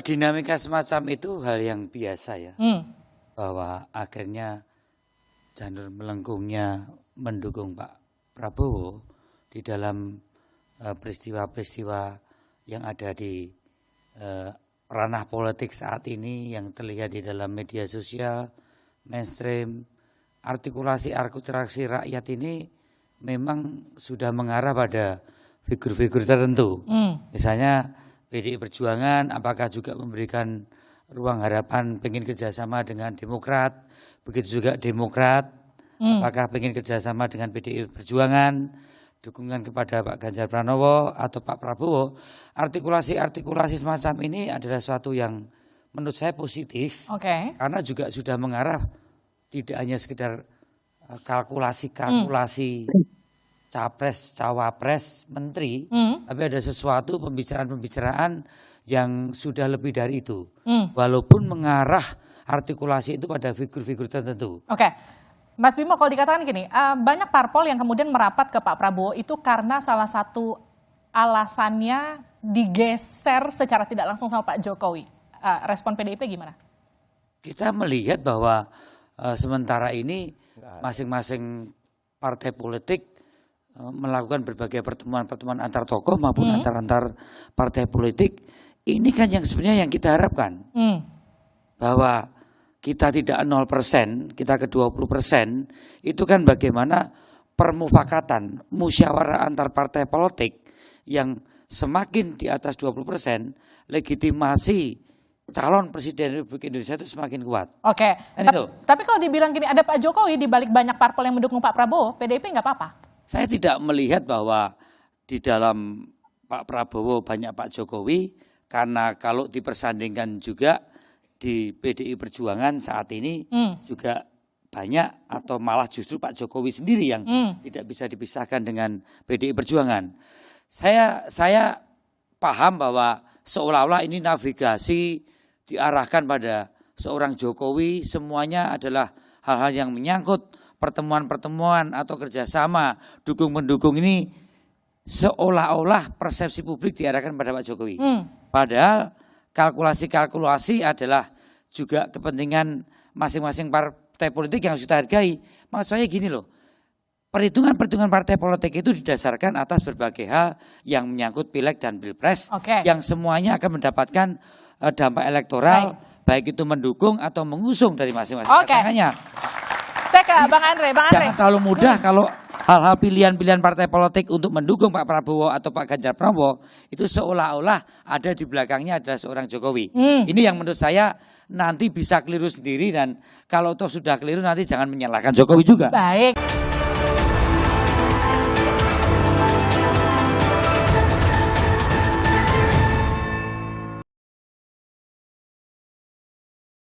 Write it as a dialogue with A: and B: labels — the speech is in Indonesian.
A: Dinamika semacam itu hal yang biasa ya,
B: Hmm.
A: bahwa akhirnya janur melengkungnya mendukung Pak Prabowo di dalam peristiwa-peristiwa yang ada di ranah politik saat ini yang terlihat di dalam media sosial, mainstream, artikulasi rakyat ini memang sudah mengarah pada figur-figur tertentu. Misalnya PDI Perjuangan apakah juga memberikan ruang harapan pengen kerjasama dengan Demokrat, begitu juga Demokrat apakah pengen kerjasama dengan PDI Perjuangan, dukungan kepada Pak Ganjar Pranowo atau Pak Prabowo. Artikulasi semacam ini adalah suatu yang menurut saya positif, karena juga sudah mengarah tidak hanya sekedar kalkulasi capres, cawapres, menteri, tapi ada sesuatu pembicaraan yang sudah lebih dari itu. Walaupun mengarah artikulasi itu pada figur-figur tertentu.
B: Oke. Mas Bimo, kalau dikatakan gini, banyak parpol yang kemudian merapat ke Pak Prabowo itu karena salah satu alasannya digeser secara tidak langsung sama Pak Jokowi. Respon PDIP gimana?
A: Kita melihat bahwa sementara ini masing-masing partai politik melakukan berbagai pertemuan antar tokoh maupun antar partai politik. Ini kan yang sebenarnya yang kita harapkan. Bahwa kita tidak 0%, kita ke 20%, itu kan bagaimana permufakatan, musyawarah antar partai politik yang semakin di atas 20%, legitimasi calon presiden Republik Indonesia itu semakin kuat.
B: Oke, tapi kalau dibilang gini, ada Pak Jokowi di balik banyak parpol yang mendukung Pak Prabowo, PDIP nggak apa-apa?
A: Saya tidak melihat bahwa di dalam Pak Prabowo banyak Pak Jokowi, karena kalau dipersandingkan juga di PDI Perjuangan saat ini juga banyak atau malah justru Pak Jokowi sendiri yang tidak bisa dipisahkan dengan PDI Perjuangan. Saya paham bahwa seolah-olah ini navigasi diarahkan pada seorang Jokowi, semuanya adalah hal-hal yang menyangkut pertemuan-pertemuan atau kerjasama dukung-mendukung ini, seolah-olah persepsi publik diarahkan pada Pak Jokowi. Padahal kalkulasi adalah juga kepentingan masing-masing partai politik yang harus kita hargai. Maksud saya gini loh, perhitungan partai politik itu didasarkan atas berbagai hal yang menyangkut pileg dan pilpres, yang semuanya akan mendapatkan dampak elektoral, baik itu mendukung atau mengusung dari masing-masing pasangannya.
B: Saya ke Bang Andre.
A: Jangan terlalu mudah kalau hal-hal pilihan partai politik untuk mendukung Pak Prabowo atau Pak Ganjar Pranowo itu seolah-olah ada di belakangnya adalah seorang Jokowi. Ini yang menurut saya nanti bisa keliru sendiri, dan kalau toh sudah keliru nanti jangan menyalahkan Jokowi juga.
B: Baik.